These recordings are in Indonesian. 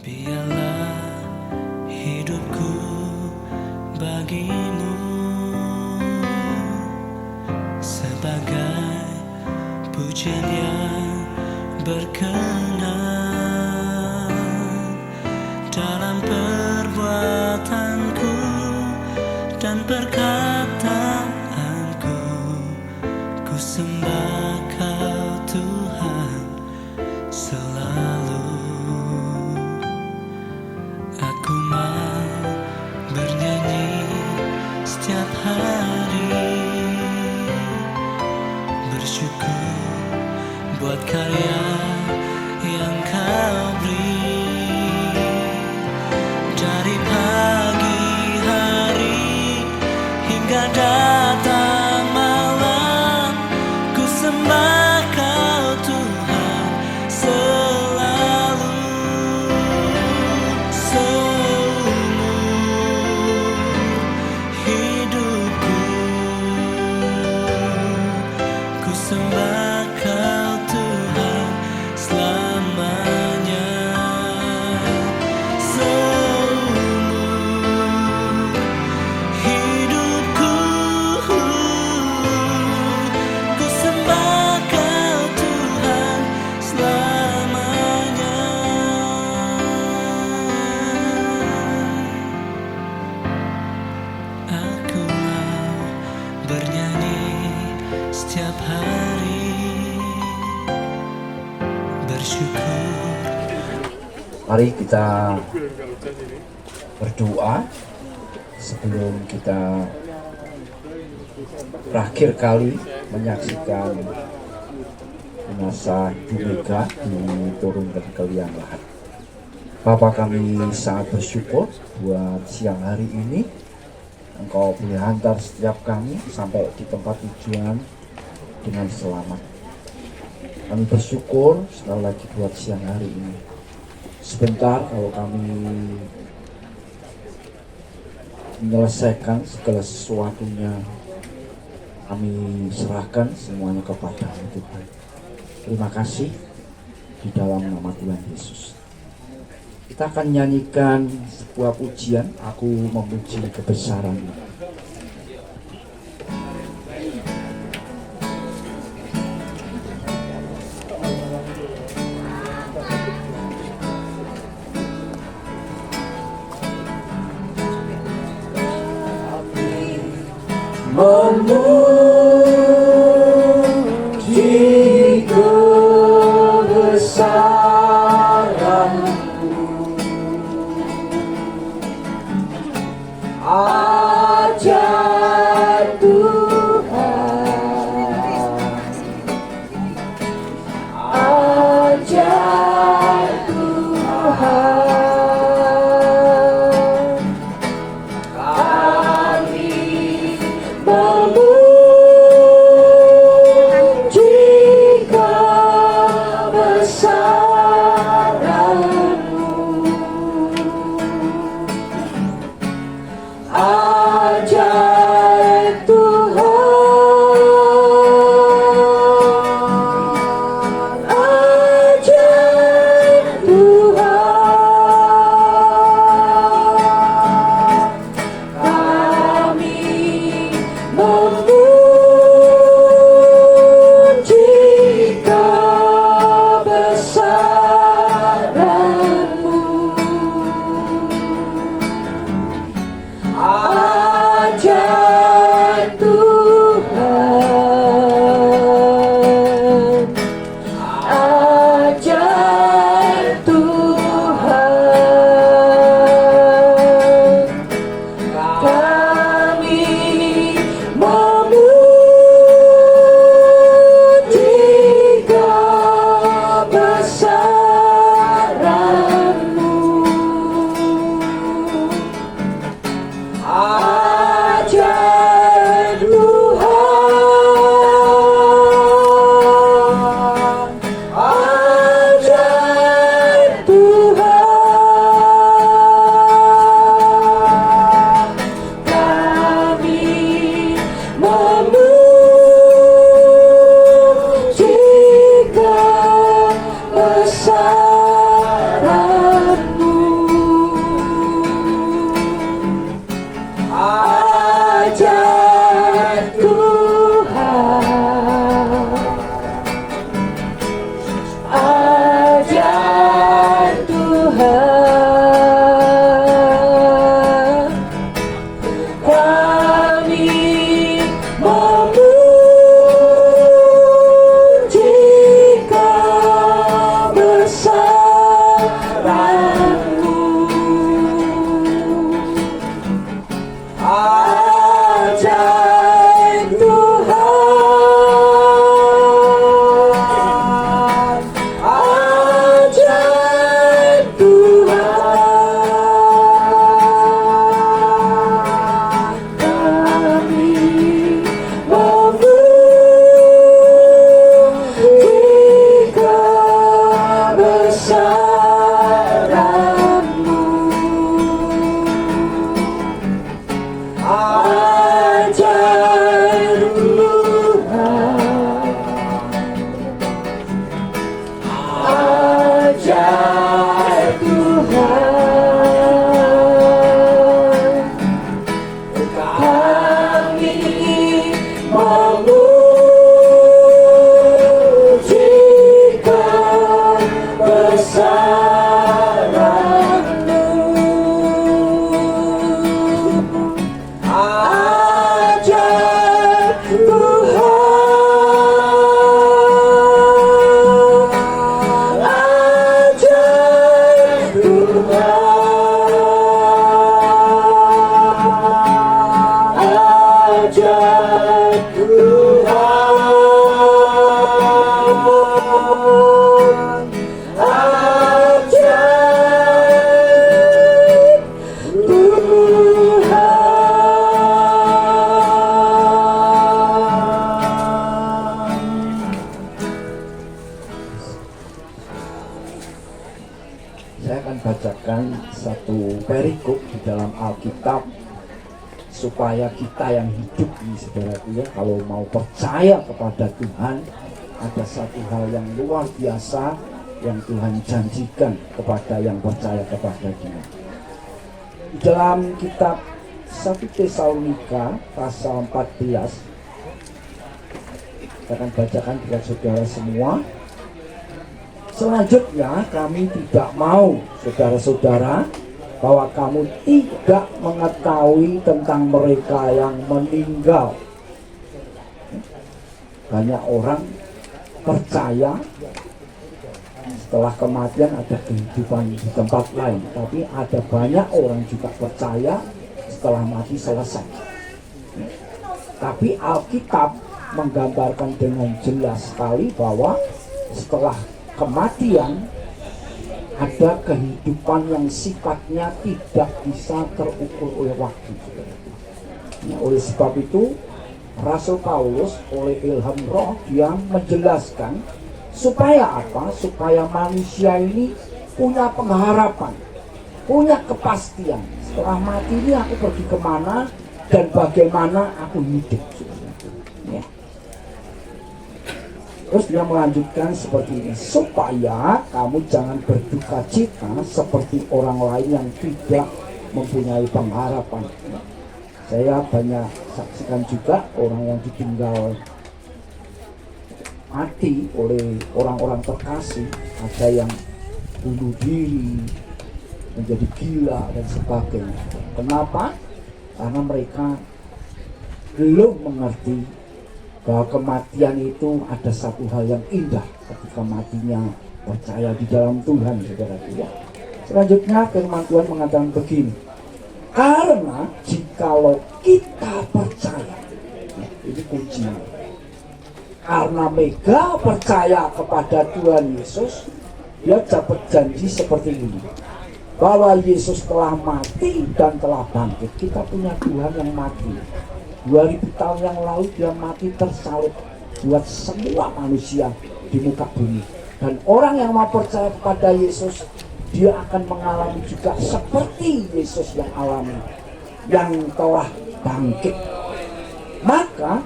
Biarlah hidupku bagimu sebagai pujian yang berkenan dalam perbuatanku dan perkataanku. Ku sembah Kau Tuhan selalu. Aku mau bernyanyi setiap hari, bersyukur buat karya yang Kau beri. Dari pagi hari hingga datang malam, ku sembah Kau Tuhan selalu. Seumur hidupku ku sembah Kau Tuhan selamanya. Seumur hidupku ku sembah Kau Tuhan selamanya. Aku mau bernyanyi setiap hari, bersyukur. Mari kita berdoa sebelum kita terakhir kali menyaksikan jenazah Ibu Mega diturunkan ke liang lahat. Bapa, kami sangat bersyukur buat siang hari ini Engkau boleh hantar setiap kami sampai di tempat tujuan dengan selamat. Kami bersyukur sekali lagi buat siang hari ini. Sebentar kalau kami menyelesaikan segala sesuatunya, kami serahkan semuanya kepada-Mu Tuhan. Terima kasih di dalam nama Tuhan Yesus. Kita akan nyanyikan sebuah pujian, Aku Memuji Kebesaran-Mu. Memuji kebesaran-Mu, ajaib Tuhan, ajaib Tuhan. Kami memuji Saya akan bacakan satu perikop di dalam Alkitab supaya kita yang hidup ini, saudaraku ya, kalau mau percaya kepada Tuhan, ada satu hal yang luar biasa yang Tuhan janjikan kepada yang percaya kepada Dia. Di dalam kitab 1 Tesalonika pasal 14, saya akan bacakan buat saudara semua. Selanjutnya kami tidak mau, saudara-saudara, bahwa kamu tidak mengetahui tentang mereka yang meninggal. Banyak orang percaya setelah kematian ada kehidupan di tempat lain, tapi ada banyak orang juga percaya setelah mati selesai. Tapi Alkitab menggambarkan dengan jelas sekali bahwa setelah kematian ada kehidupan yang sifatnya tidak bisa terukur oleh waktu. Oleh sebab itu Rasul Paulus oleh ilham roh dia menjelaskan supaya apa? Supaya manusia ini punya pengharapan, punya kepastian. Setelah mati ini aku pergi kemana dan bagaimana aku hidup. Ya. Terus dia melanjutkan seperti ini, supaya kamu jangan berduka cita seperti orang lain yang tidak mempunyai pengharapan. Saya banyak saksikan juga orang yang ditinggal mati oleh orang-orang terkasih, ada yang bunuh diri, menjadi gila dan sebagainya. Kenapa? Karena mereka belum mengerti bahwa kematian itu ada satu hal yang indah ketika matinya percaya di dalam Tuhan, saudara-saudara. Selanjutnya firman Tuhan mengatakan begini, karena jikalau kita percaya, ini kuncinya, karena Mega percaya kepada Tuhan Yesus, dia dapat janji seperti ini, bahwa Yesus telah mati dan telah bangkit. Kita punya Tuhan yang mati. 2000 tahun yang lalu dia mati tersalib buat semua manusia di muka bumi. Dan orang yang mau percaya kepada Yesus, dia akan mengalami juga seperti Yesus yang alami, yang telah bangkit. Maka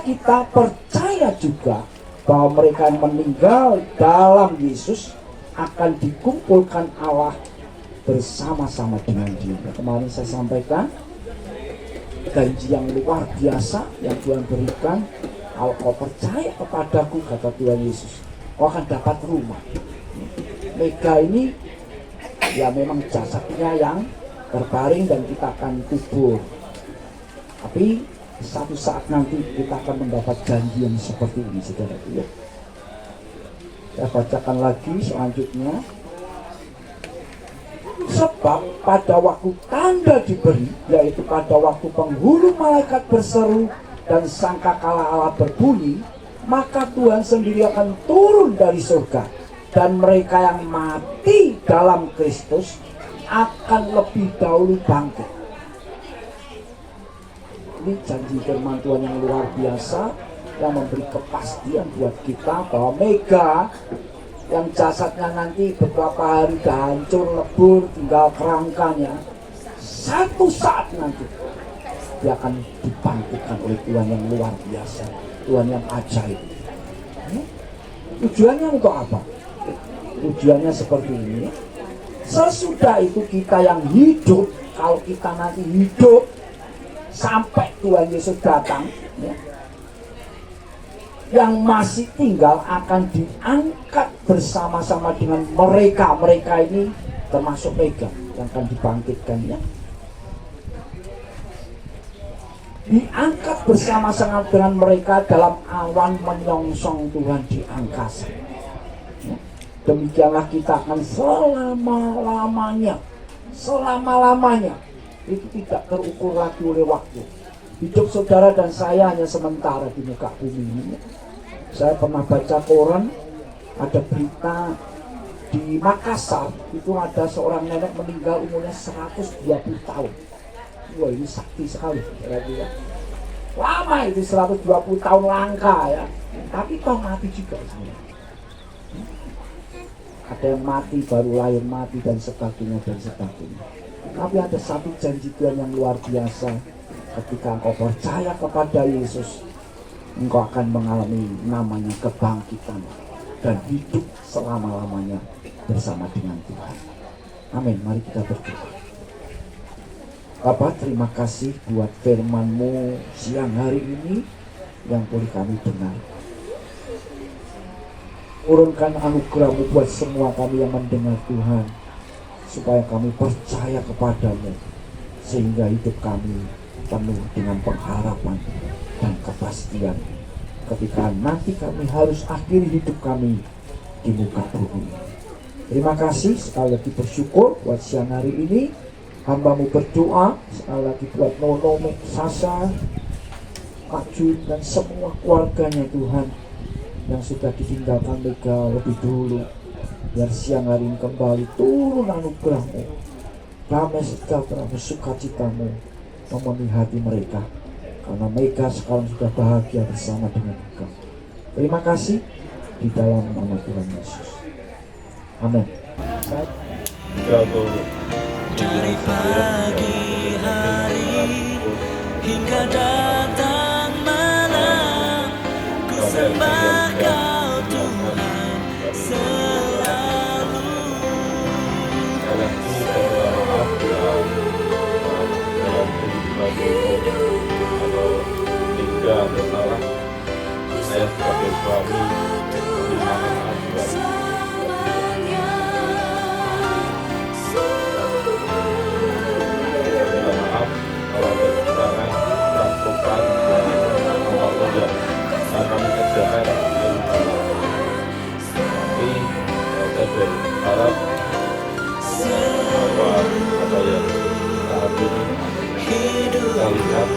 kita percaya juga bahwa mereka yang meninggal dalam Yesus akan dikumpulkan Allah bersama-sama dengan Dia. Kemarin saya sampaikan janji yang luar biasa yang Tuhan berikan. Kalau kau percaya kepadaku, kata Tuhan Yesus, kau akan dapat rumah. Mega ini ya memang jasadnya yang terbaring dan kita akan kubur, tapi satu saat nanti kita akan mendapat janji yang seperti ini, saudara. Saya bacakan lagi selanjutnya. Sebab pada waktu tanda diberi, yaitu pada waktu penghulu malaikat berseru dan sangkakala Allah berbunyi, maka Tuhan sendiri akan turun dari surga, dan mereka yang mati dalam Kristus akan lebih dahulu bangkit. Ini janji firman Tuhan yang luar biasa yang memberi kepastian buat kita bahwa Mega yang jasadnya nanti beberapa hari dah hancur lebur, tinggal kerangkanya, satu saat nanti dia akan dibangkitkan oleh Tuhan yang luar biasa, Tuhan yang ajaib. Tujuannya untuk apa? Tujuannya seperti ini. Sesudah itu kita yang hidup, kalau kita nanti hidup sampai Tuhan Yesus datang, ya, yang masih tinggal akan diangkat bersama-sama dengan mereka ini, termasuk Mega yang akan dibangkitkannya, diangkat bersama-sama dengan mereka dalam awan menyongsong Tuhan di angkasa. Demikianlah kita akan selama-lamanya, itu tidak terukur lagi oleh waktu. Hidup saudara dan saya hanya sementara di muka bumi ini. Saya pernah baca koran, ada berita di Makassar, itu ada seorang nenek meninggal umurnya 120 tahun. Wah, ini sakti sekali. Lama itu 120 tahun langka ya. Tapi toh mati juga. ada yang mati baru lahir mati dan sebagainya dan sebagainya. Tapi ada satu janji Tuhan yang luar biasa. Ketika engkau percaya kepada Yesus, engkau akan mengalami namanya kebangkitan dan hidup selama-lamanya bersama dengan Tuhan. Amin. Mari kita berdoa. Bapa, terima kasih buat firman-Mu siang hari ini yang boleh kami dengar. Urunkan anugerah-Mu buat semua kami yang mendengar Tuhan, supaya kami percaya kepadamu, sehingga hidup kami penuh dengan pengharapan dan kepastian ketika nanti kami harus akhiri hidup kami di muka bumi. Terima kasih, sekali lagi bersyukur buat siang hari ini. Hamba-Mu berdoa sekali lagi buat Nono, Sasa, Pak Jun dan semua keluarganya Tuhan yang sudah ditinggalkan Mega lebih dulu. Biar siang hari ini kembali turun anugerah-Mu, damai sejahtera, sukacita-Mu memenuhi hati mereka, karena mereka sekarang sudah bahagia bersama dengan Engkau. Terima kasih di dalam nama Tuhan Yesus. Amin. Dari pagi hari hingga datang malam, ku sembah Kau Tuhan selalu. Hingga bersalah, saya sebagai suami dimaafkan Tuhan. Maaf kalau ada kesalahan, melakukan apapun yang kami kerjakan yang salah. Tapi saya berharap bahwa apa yang saat ini kita lihat,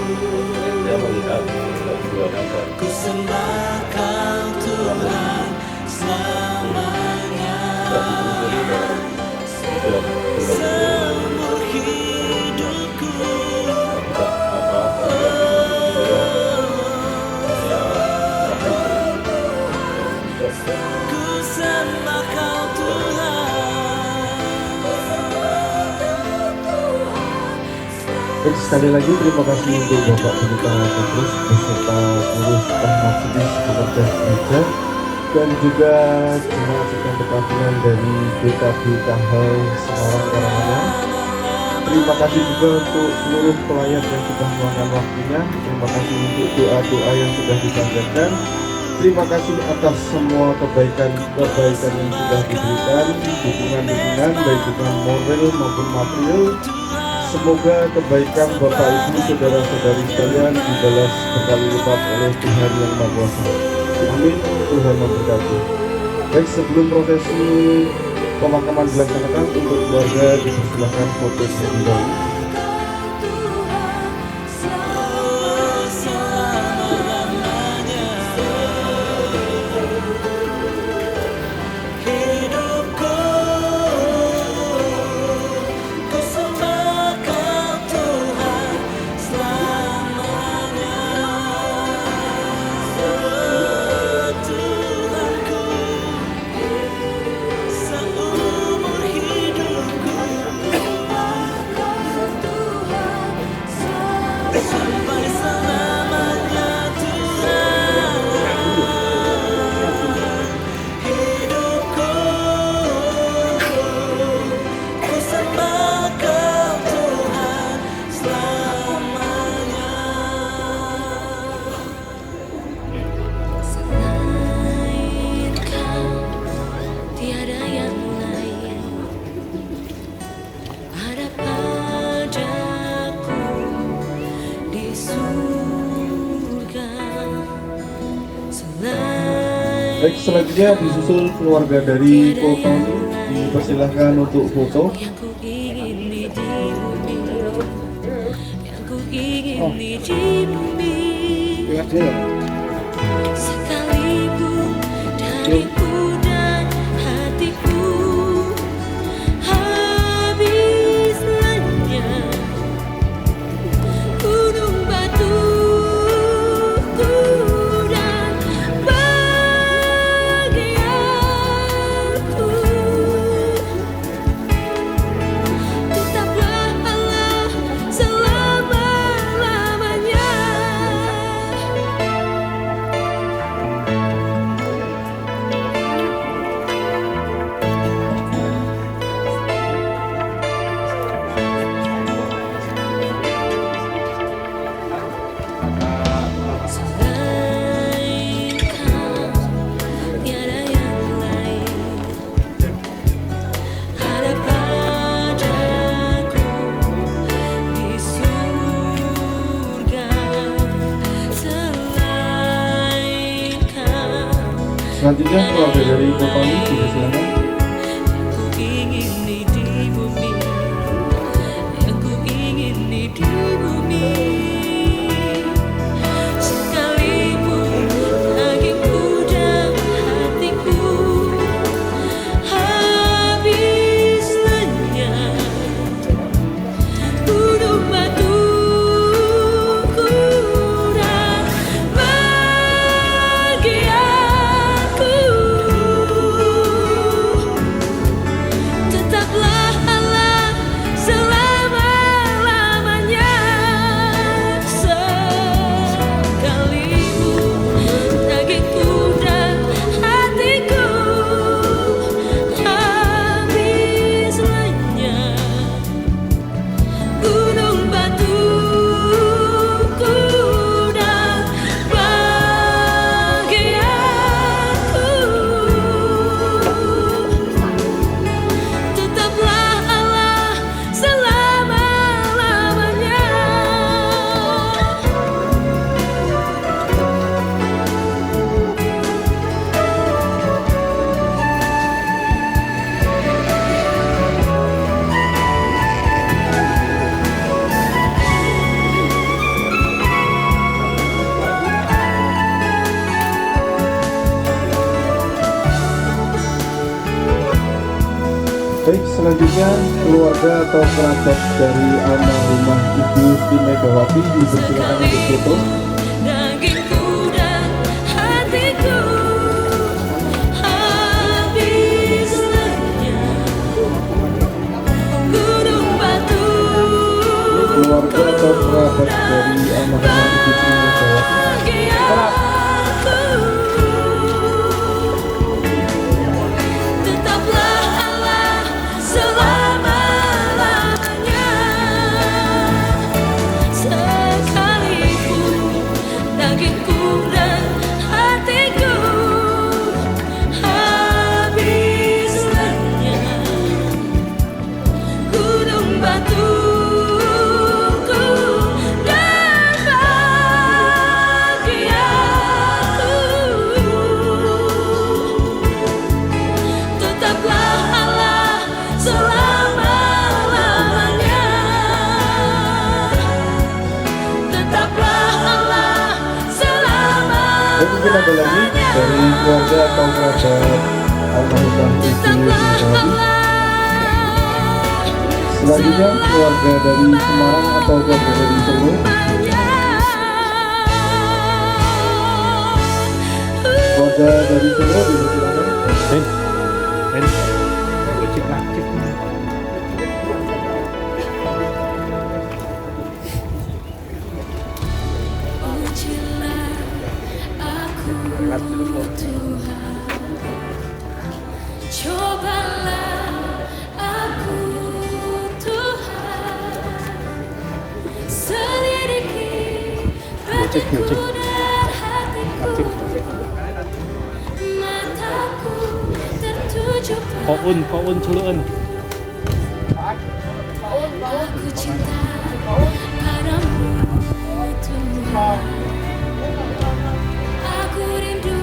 saya melihat perjuangan dan Ku sembah Kau Tuhan selamanya, seumur hidupku. Ku sembah Kau Baik, sekali lagi terima kasih untuk Bapak Pendeta Petrus beserta seluruh staf majelis pekerja gereja dan juga jemaat sedang berkafiran dari BKB Kahal Semarang Karanganyar. Terima kasih juga untuk seluruh pelayan yang sudah meluangkan waktunya. Terima kasih untuk doa-doa yang sudah disampaikan. Terima kasih atas semua kebaikan-kebaikan yang sudah diberikan, dukungan-dukungan baik dukungan moral maupun material. Semoga kebaikan Bapak Ibu saudara-saudari sekalian dibalas berkali lipat oleh Tuhan yang Maha Kuasa. Amin. Tuhan memberkati. Baik, sebelum prosesi pemakaman dilaksanakan, untuk keluarga dipersilakan foto terlebih dahulu. sampai selamanya Tuhan. Hidupku ku sembah Kau Tuhan selamanya. Selain Kau tiada yang lain, ada padaku di surga. Selain Baik, selanjutnya disusul keluarga dari Poltoni, dipersilahkan untuk foto. yang ku ingini di bumi, yang ku ingini di bumi, sekalipun dariku dan hatiku habis lenyap, gunung batuku dan bahagiaku Selanjutnya keluarga dari Kopani dipersilakan. Ku ingin di bumi, yang ku ingin di bumi. Sekalipun dagingku dan hatiku habis lenyap, gunung batuku dan bagi aku tetaplah Allah selama-lamanya. Sekalipun dagingku dan hatiku habis lenyap, gunung batuku dan bagi aku tetaplah Allah selama-lamanya. Baik, selanjutnya keluarga atau kerabat dari almarhumah Ibu Sri Megawati dipersilakan untuk foto. Dagingku dan hatiku habis lenyap, gunung batu Keluarga atau kerabat dari almarhumah Ibu Sri Megawati. bagi aku tetaplah Allah selama-lamanya. Sekalipun dagingku dan hatiku habis lenyap, gunung batuku dan bagi aku tetaplah Allah selama-lamanya. Tetaplah Allah selama-lamanya. Dan mungkin ada lagi dari keluarga atau kerabat almarhumah Ibu Sri Megawati. Selanjutnya keluarga dari Semarang atau keluarga dari Solo. Keluarga dari Solo dipersilakan. Ujilah aku Tuhan, cobalah aku Tuhan, selidiki batinku dan hatiku, mataku tertuju Koun culuan. aku cinta padamu Tuhan. Aku rindu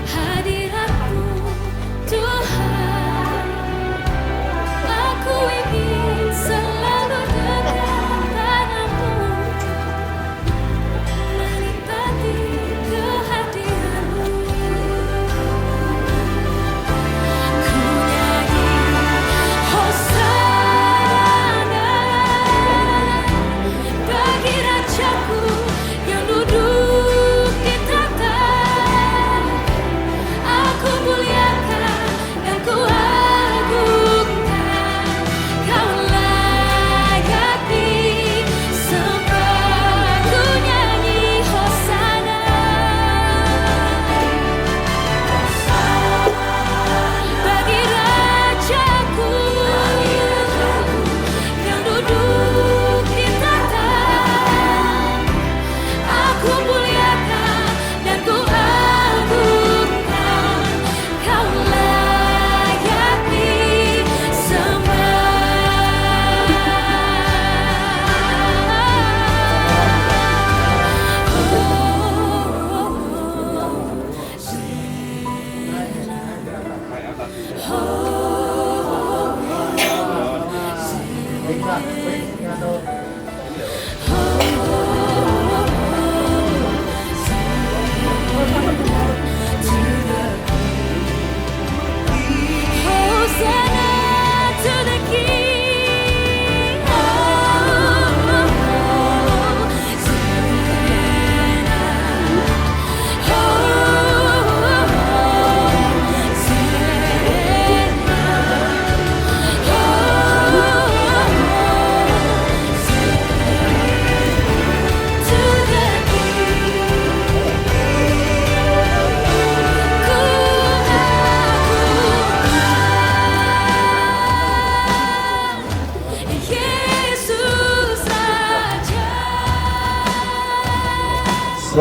hadiratmu Tuhan. Aku ingin selalu dekat padamu, menikmati kehadiranmu. Ku nyanyi Hosana bagi Rajaku yang duduk di tahta.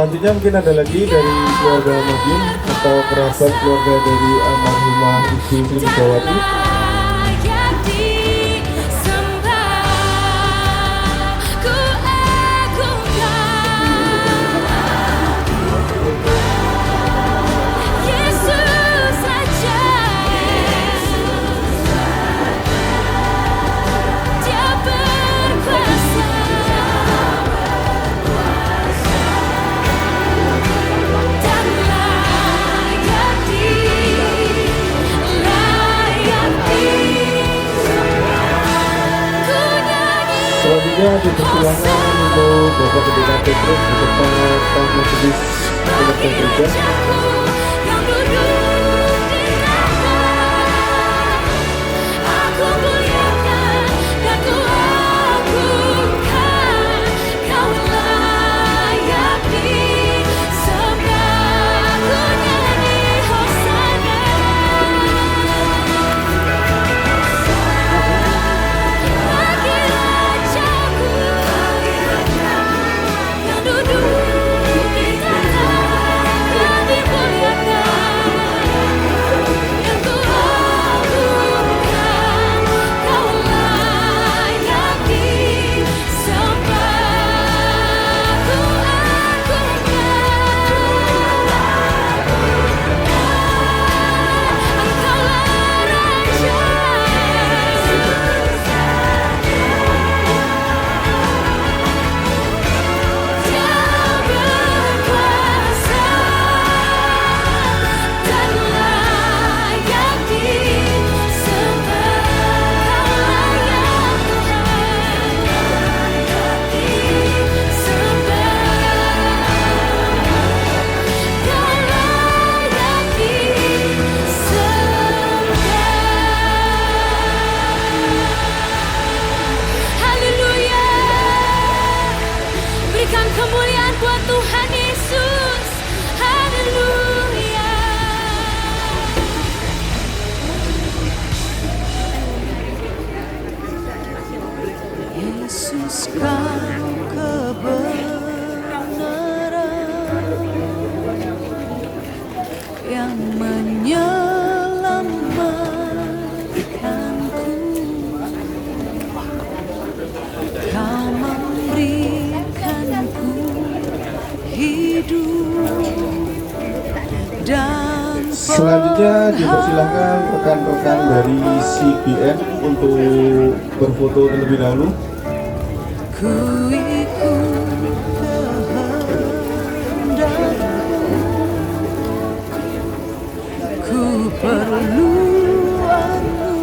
Selanjutnya mungkin ada lagi dari keluarga Madin atau kerabat keluarga dari almarhumah Ibu Sri Megawati. Layak disembah, ku agungkan Yesus saja. Dia berkuasa dan layak Selanjutnya dipersilakan untuk Bapak Pendeta Petrus beserta Pak Majelis Pemerintah Gereja. yang duduk di atas. Aku muliakan dan ku agungkan, Kau layak disembah. Ku nyanyi hosana bagi Rajaku yang duduk di atas. Yang dimuliakan, yang ku agungkan, Kau layak disembah. Ku Haleluya. Berikan kemuliaan buat Tuhan Yesus. Haleluya. Yesus, Kau kebenaran yang menyelamatkanku. Kau memberikanku hidup dan Selanjutnya dipersilakan rekan-rekan dari CBN untuk berfoto terlebih dahulu. ku ikut kehendakmu. Ku perlu anugerahmu.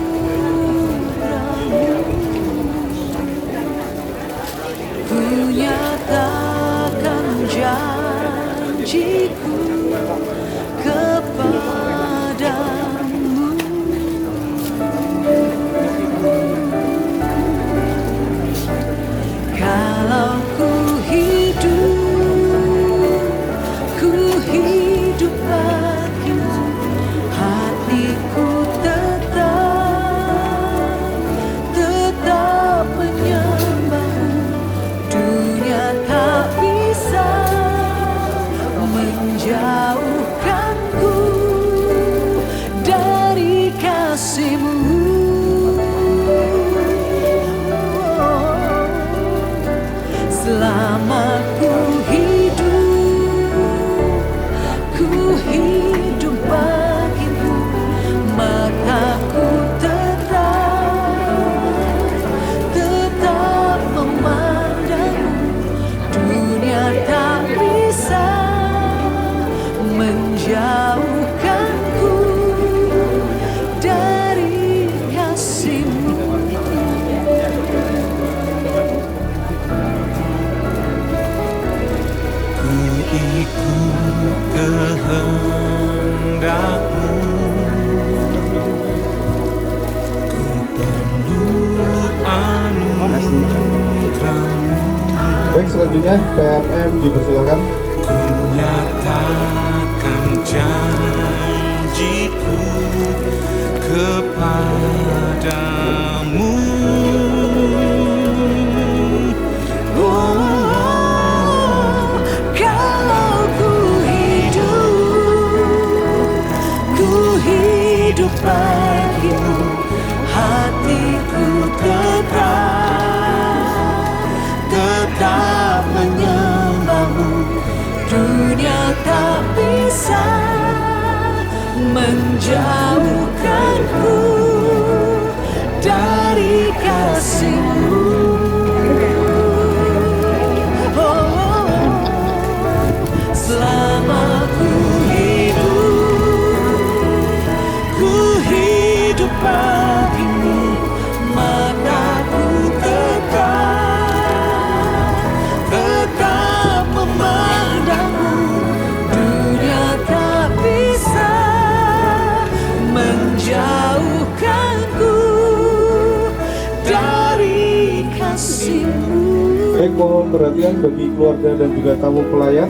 Ku nyatakan janjiku kepadamu. Kalau ku hidup bagimu, hatiku tetap menyembahmu. Dunia tak bisa menjauhkanku dari kasih-Mu. Selama ku hidup bagimu, maka ku tetap memandangmu. Dunia tak bisa menjauhkanku dari kasih-Mu. Ikut kehendak-Mu, ku perlu anugerah-Mu. Baik, selanjutnya PMM dipersilakan. Ku nyatakan janjiku kepadamu. Kalau hidup bagimu, hatiku tetap menyembahmu. Dunia tak bisa menjauhkanku dari kasih-Mu. Selama ku hidup bagimu, mataku tetap memandangmu. Dunia tak bisa menjauhkanku dari kasih-Mu. Baik, mohon perhatian bagi keluarga dan juga tamu pelayat.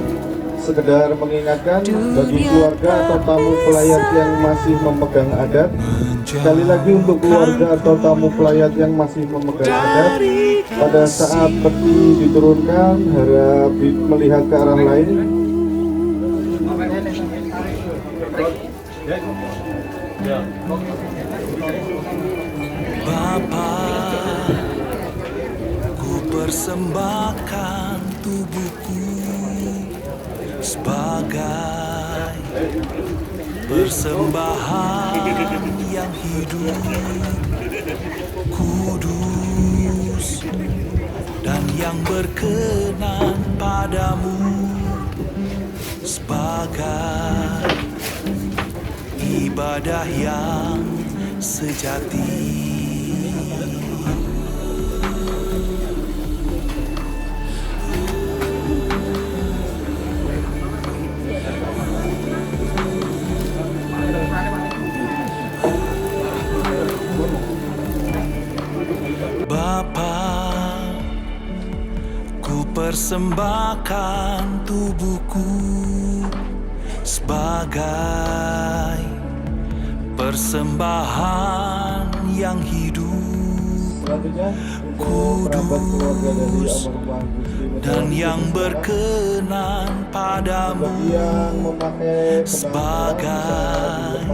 Sekedar mengingatkan bagi keluarga atau tamu pelayat yang masih memegang adat. Sekali lagi untuk keluarga atau tamu pelayat yang masih memegang adat, pada saat peti diturunkan harap melihat ke arah lain. Bapa, ku persembahkan tubuhku sebagai persembahan yang hidup, kudus, dan yang berkenan padamu, sebagai ibadah yang sejati. Bapa, ku persembahkan tubuhku sebagai persembahan yang hidup, kudus, dan yang berkenan padamu, sebagai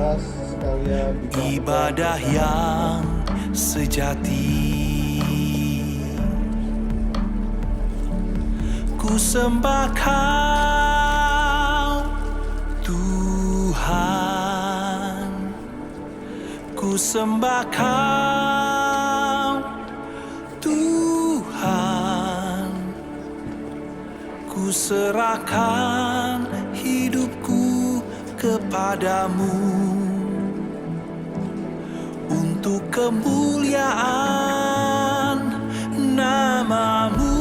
ibadah yang sejati. Ku sembah Kau, Tuhan. Ku sembah Kau, Tuhan. Ku serahkan hidupku kepadamu untuk kemuliaan nama-Mu.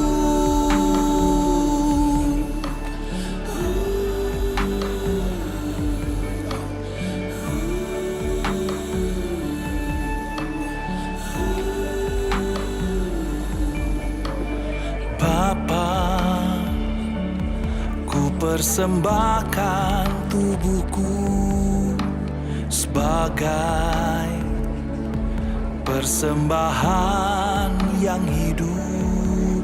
Bapa, ku persembahkan tubuhku sebagai persembahan yang hidup,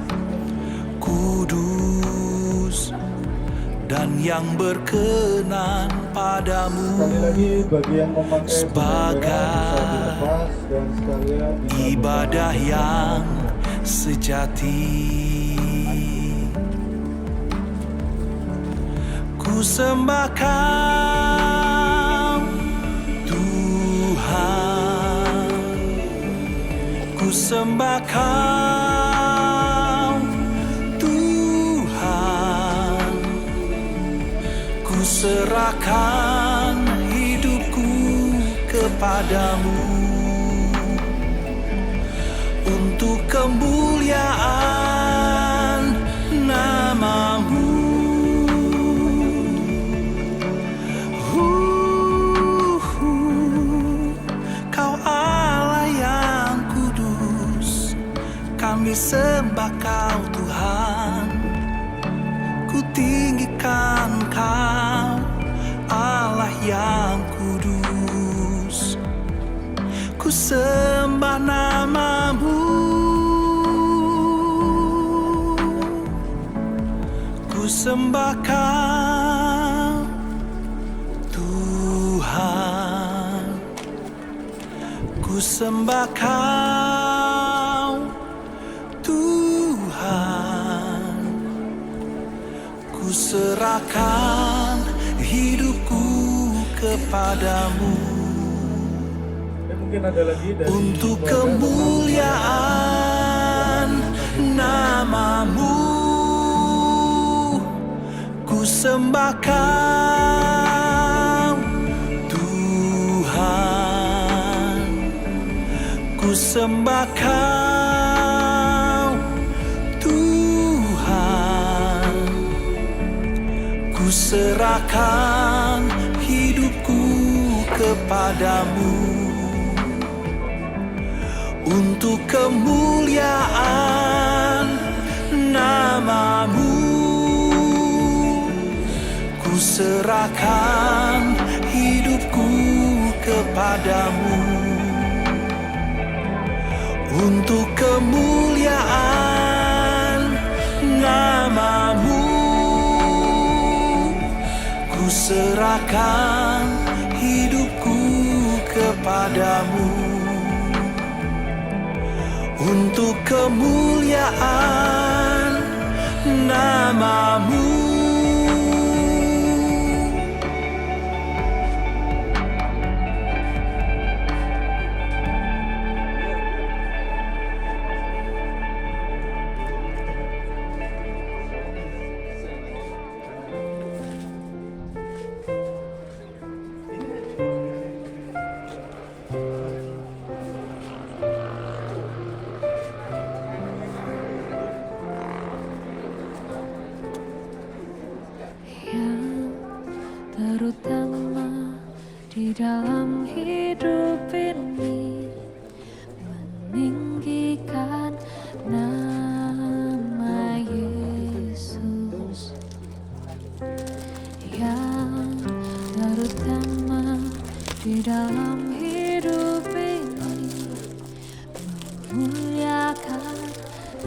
kudus, dan yang berkenan padamu, Sekali lagi bagi yang memakai sebagai ibadah yang sejati. Ku sembah Kau, Tuhan. Ku sembah Kau, Tuhan. Ku serahkan hidupku kepadamu untuk kemuliaan nama-Mu. Kau Allah yang kudus, kami sembah Kau Tuhan. Ku tinggikan Kau, Allah yang kudus. Ku sembah nama-Mu. Ku sembah Kau, Tuhan. ku sembah Kau Tuhan, ku serahkan hidupku kepadamu Mungkin ada lagi dari untuk kemuliaan namamu. Ku sembah Kau Tuhan, ku sembah Kau Tuhan, ku serahkan hidupku kepadamu untuk kemuliaan namamu. Ku serahkan hidupku kepadamu untuk kemuliaan namamu. Ku serahkan hidupku kepadamu untuk kemuliaan namamu. Yang terutama di dalam hidup ini meninggikan nama Yesus. Yang terutama di dalam hidup ini memuliakan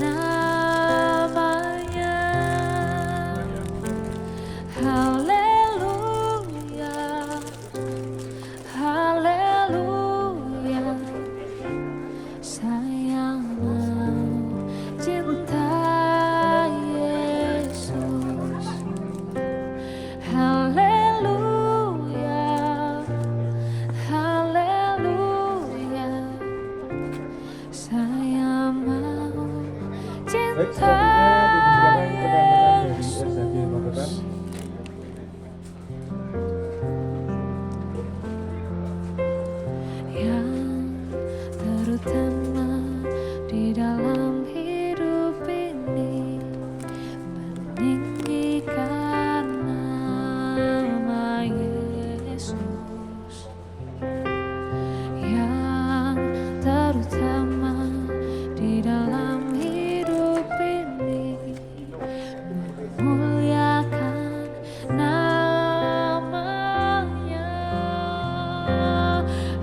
namanya. Haleluya, haleluya, sayang mau cinta Yesus. Haleluya, haleluya, saya mau Baik, cinta selanjutnya dipersilakan rekan-rekan dari Yesus. SND Magetan. Yang terutama di dalam hidup ini meninggikan nama Yesus. Yang terutama di dalam hidup ini memuliakan namanya.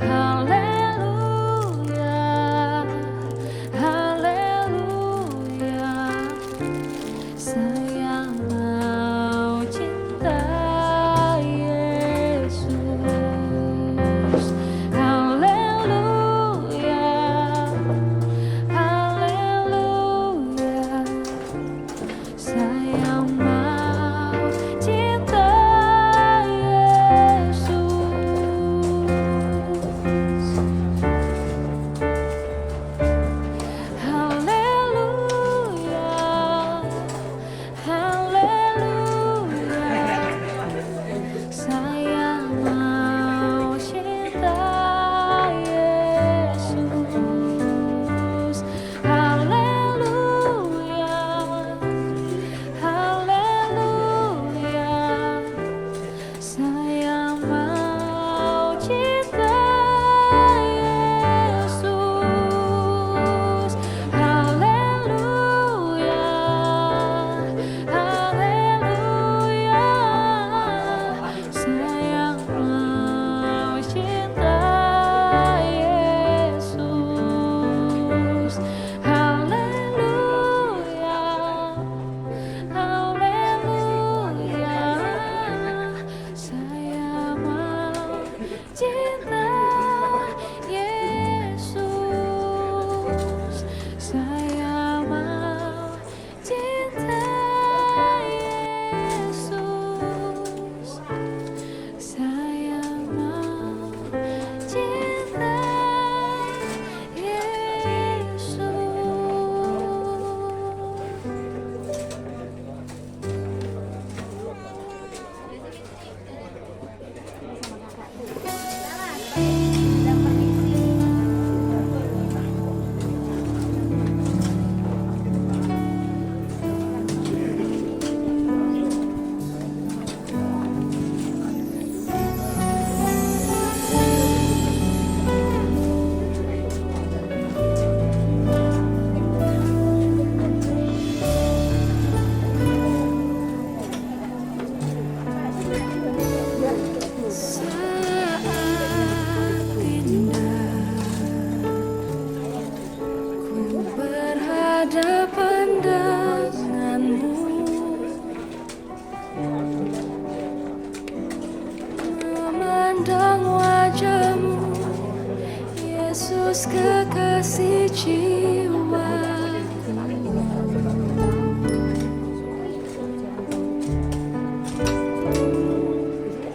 Haleluya,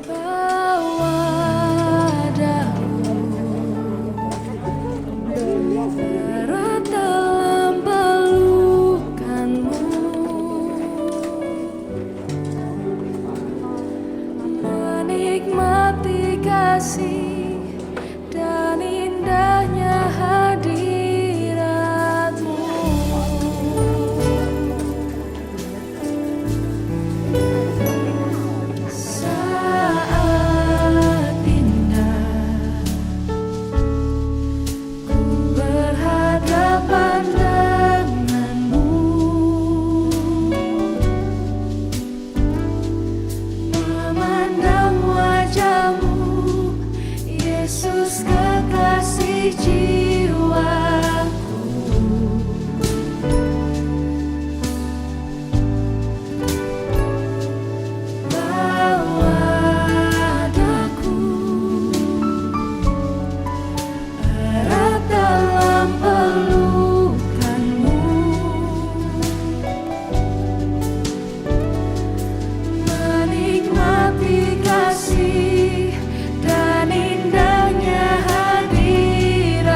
Bawa daun berat dalam pelukanmu, menikmati kasih dan indahnya hadiratmu. Saat indah ku berhadapan denganmu, memandang wajahmu, Yesus kekasih jiwaku. Bawa daku erat dalam pelukanmu, menikmati kasih dan indahnya hadiratmu.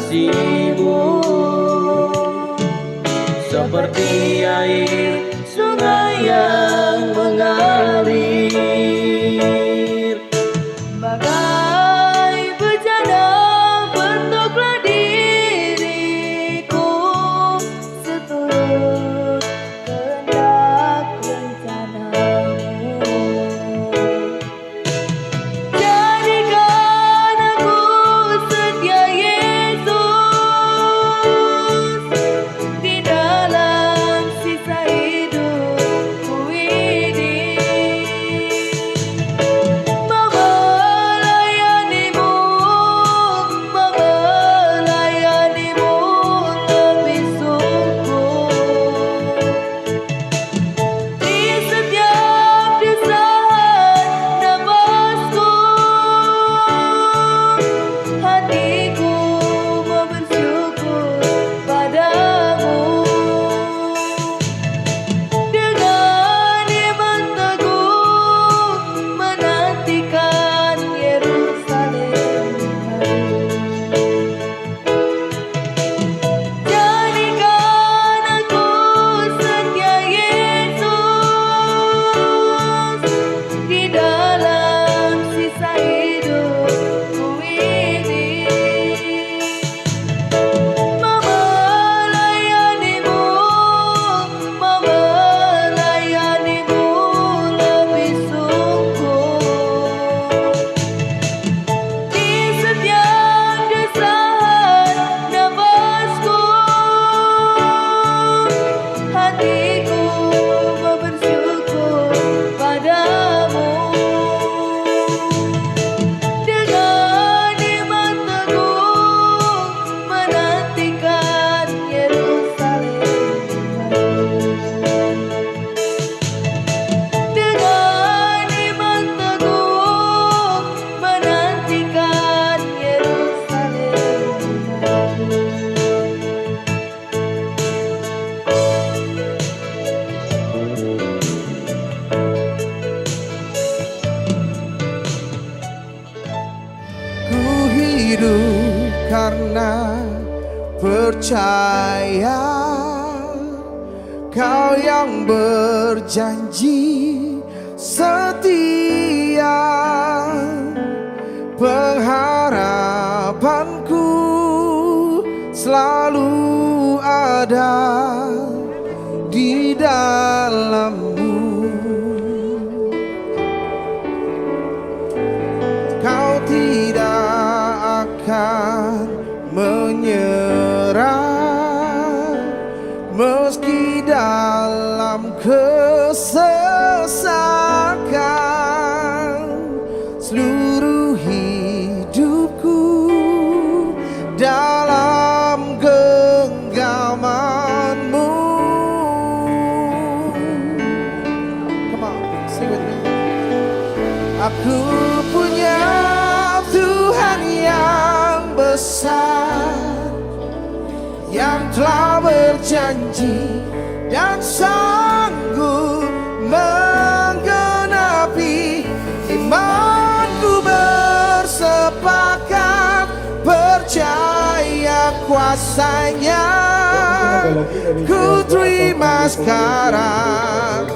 kasih-Mu seperti air sungai yang mengalir. Bagai bejana bentuklah diriku seturut kehendak rencana-Mu. Jadikan aku setia Yesus di dalam sisa hidupku ini. Melayanimu lebih sungguh. Di setiap desahan nafasku, hatiku mau bersyukur padamu. Dengan iman teguh menantikan Yerusalem baru. Jadikan aku setia Yesus di dalam sisa hidupku ini. Melayanimu lebih sungguh. Di setiap desahan nafasku, hatiku mau bersyukur padamu. Dengan iman teguh menantikan Yerusalem baru. Dengan iman teguh menantikan Yerusalem baru. Ku hidup karena percaya Kau yang berjanji setia. Pengharapanku selalu ada di dalam-Mu. Kau tidak akan menyerah meski dalam kesesakan. Seluruh hidupku dalam genggaman-Mu. Come on, sing with me. Aku punya Tuhan yang besar, yang telah berjanji dan sanggup menggenapi. Imanku bersepakat percaya kuasa-Nya. Ku terima sekarang